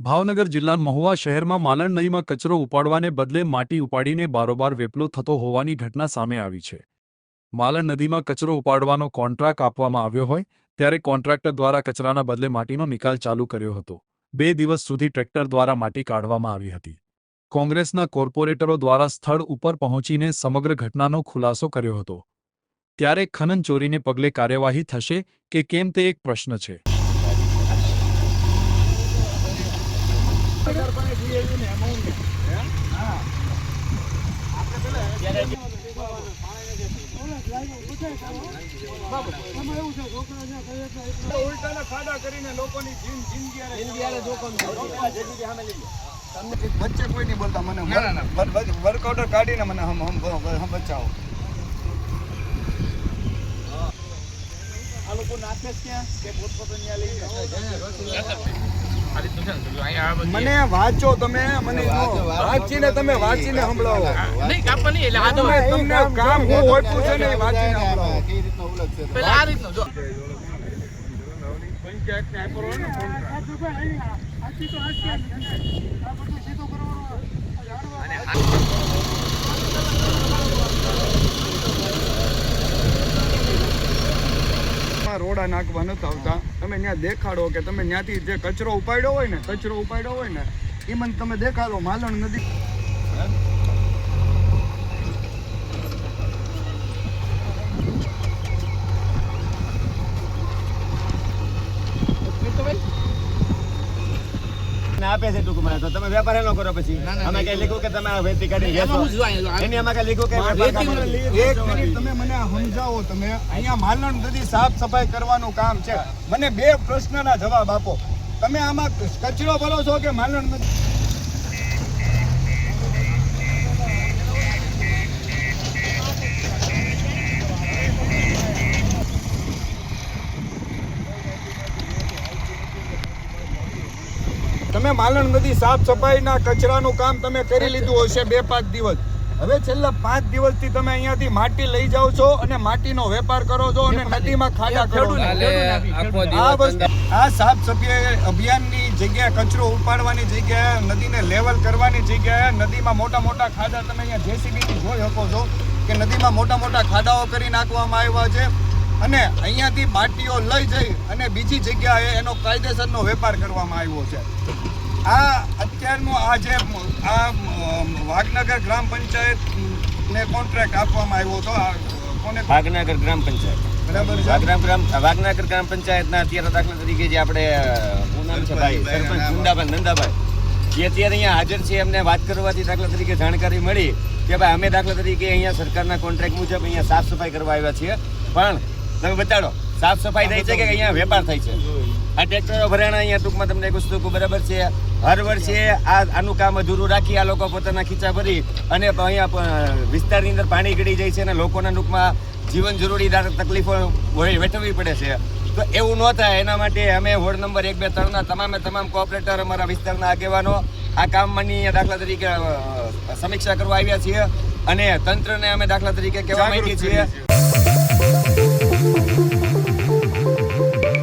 ભાવનગર જિલ્લા મહુવા શહેરમાં માલણ નદીમાં કચરો ઉપાડવાને બદલે માટી ઉપાડીને બારોબાર વેપલો થતો હોવાની ઘટના સામે આવી છે. માલણ નદીમાં કચરો ઉપાડવાનો કોન્ટ્રાક્ટ આપવામાં આવ્યો હોય ત્યારે કોન્ટ્રાક્ટર દ્વારા કચરાના બદલે માટીનો નિકાલ ચાલુ કર્યો હતો. 2 દિવસ સુધી ટ્રેક્ટર દ્વારા માટી કાઢવામાં આવી હતી. કોંગ્રેસના કોર્પોરેટરો દ્વારા સ્થળ ઉપર પહોંચીને સમગ્ર ઘટનાનો ખુલાસો કર્યો હતો. ત્યારે ખનન ચોરીને પગલે કાર્યવાહી થશે કે કેમ તે એક પ્રશ્ન છે. વચ્ચે કોઈ નહીં બોલતા મને વર્ક ઓર્ડર કાઢીને મને હમ બચાવો. આ લોકો નાખે ક્યાં કે પોતપોતાની લઈ મને વાંચો તમે મને વાંચીને તમે વાંચીને સંભળાવો. નહીં કાપવાની એટલે આ તો તમને કામ હું ઓળખું છે ને વાંચીને સંભળાવો. પેલા આ રીતનો જો પંચાયત ને આપરો ને રોડા નાખવા નથી આવતા. તમે ત્યાં દેખાડો કે તમે ત્યાંથી જે કચરો ઉપાડ્યો હોય ને એ મને તમે દેખાડો. માલણ નદી આપે છે ટૂંકમાં તો તમે વેપાર એનો કરો. પછી અમે કઈ લીધું કે તમે વેચી કાઢી એમાં હું જોઈ એની અમે કઈ લીધું કે એક મિનિટ તમે મને સમજાવો. તમે અહીંયા માલણ નદી સાફ સફાઈ કરવાનું કામ છે. મને 2 પ્રશ્નના જવાબ આપો. તમે આમાં કચરો ભરો છો કે માલણ નદી? તમે માલણ નદી સાફ સફાઈના કચરાનું કામ તમે કરી લીધું હશે 2-5 દિવસ. હવે છેલ્લા 5 દિવસથી તમે અહીંયાથી માટી લઈ જાઓ છો અને માટીનો વેપાર કરો છો અને નદીમાં ખાડા કરો છો. આ સાફ સફાઈ અભિયાનની જગ્યાએ કચરો ઉપાડવાની જગ્યાએ નદીને લેવલ કરવાની જગ્યાએ નદીમાં મોટા મોટા ખાડા તમે અહીંયા જેસીબીથી જોઈ શકો છો કે નદીમાં મોટા મોટા ખાડાઓ કરી નાખવામાં આવ્યા છે અને અહીંયાથી માટીઓ લઈ જઈ અને બીજી જગ્યાએ એનો કાયદેસરનો વેપાર કરવામાં આવ્યો છે. આ અત્યારનો આ જે વાઘનગર ગ્રામ પંચાયતને કોન્ટ્રાક્ટ આપવામાં આવ્યો હતો. કોને? વાઘનગર ગ્રામ પંચાયત. બરાબર છે. વાઘનગર ગ્રામ પંચાયતના અત્યારે દાખલા તરીકે જે આપણે શું નામ છે ભાઈ સરપંચ ગુંડાભાઈ નંદાભાઈ જે અત્યારે અહીંયા હાજર છે એમને વાત કરવાથી દાખલા તરીકે જાણકારી મળી કે ભાઈ અમે દાખલા તરીકે અહીંયા સરકારના કોન્ટ્રાક્ટ મુજબ અહીંયા સાફ સફાઈ કરવા આવ્યા છીએ. પણ તમે બતાડો સાફ સફાઈ થાય છે કે અહીંયા વેપાર થાય છે? આ ટ્રેક્ટરો ભરાણા અહીંયા ટૂંકમાં તમને એક વસ્તુ બરાબર છે. હર વર્ષે આનું કામ અધૂરું રાખી આ લોકો પોતાના ખીચા ભરી અને અહીંયા વિસ્તારની અંદર પાણી ગળી જાય છે અને લોકોના ટૂંકમાં જીવન જરૂરી તકલીફો વેઠવવી પડે છે. તો એવું ન થાય એના માટે અમે વોર્ડ નંબર 1, 2, 3ના તમામ કોઓપરેટર અમારા વિસ્તારના આગેવાનો આ કામની દાખલા તરીકે સમીક્ષા કરવા આવ્યા છીએ અને તંત્રને અમે દાખલા તરીકે કહેવા માંગીએ છીએ